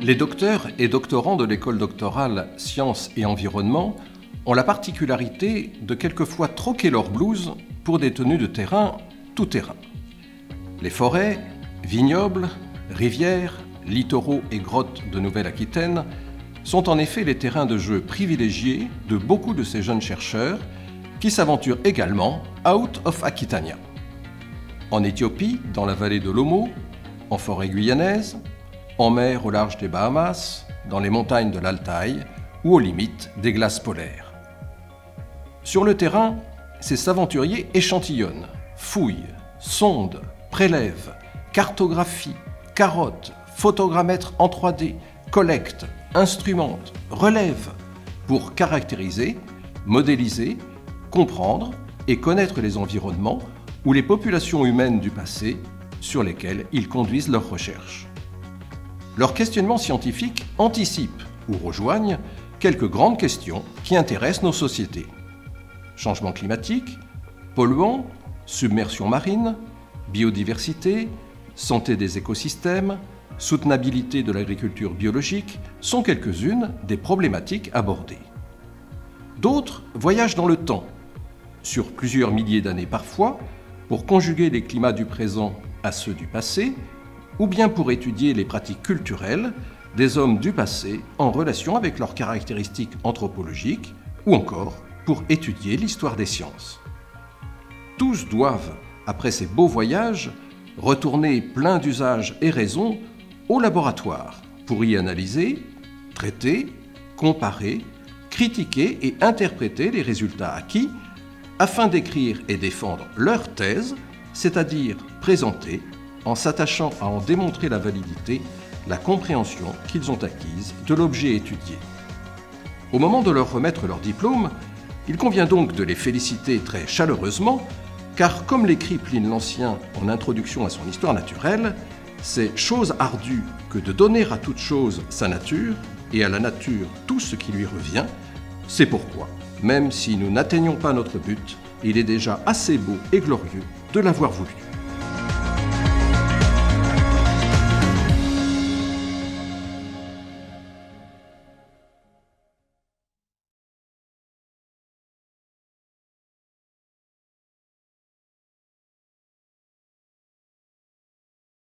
Les docteurs et doctorants de l'école doctorale Sciences et Environnement ont la particularité de quelquefois troquer leur blouse pour des tenues de terrain tout terrain. Les forêts, vignobles, rivières, littoraux et grottes de Nouvelle-Aquitaine sont en effet les terrains de jeu privilégiés de beaucoup de ces jeunes chercheurs qui s'aventurent également out of Aquitania. En Éthiopie, dans la vallée de l'Omo, en forêt guyanaise, en mer au large des Bahamas, dans les montagnes de l'Altaï ou aux limites des glaces polaires. Sur le terrain, ces aventuriers échantillonnent, fouillent, sondent, prélèvent, cartographient, carottent, photogrammètrent en 3D, collectent, instrumentent, relèvent pour caractériser, modéliser, comprendre et connaître les environnements ou les populations humaines du passé sur lesquelles ils conduisent leurs recherches. Leurs questionnements scientifiques anticipent ou rejoignent quelques grandes questions qui intéressent nos sociétés. Changement climatique, polluants, submersion marine, biodiversité, santé des écosystèmes, soutenabilité de l'agriculture biologique sont quelques-unes des problématiques abordées. D'autres voyagent dans le temps, sur plusieurs milliers d'années parfois, pour conjuguer les climats du présent à ceux du passé, ou bien pour étudier les pratiques culturelles des hommes du passé en relation avec leurs caractéristiques anthropologiques, ou encore pour étudier l'histoire des sciences. Tous doivent, après ces beaux voyages, retourner pleins d'usages et raisons au laboratoire pour y analyser, traiter, comparer, critiquer et interpréter les résultats acquis afin d'écrire et défendre leur thèse, c'est-à-dire présenter en s'attachant à en démontrer la validité, la compréhension qu'ils ont acquise de l'objet étudié. Au moment de leur remettre leur diplôme, il convient donc de les féliciter très chaleureusement, car comme l'écrit Pline l'Ancien en introduction à son histoire naturelle, c'est chose ardue que de donner à toute chose sa nature, et à la nature tout ce qui lui revient. C'est pourquoi, même si nous n'atteignons pas notre but, il est déjà assez beau et glorieux de l'avoir voulu.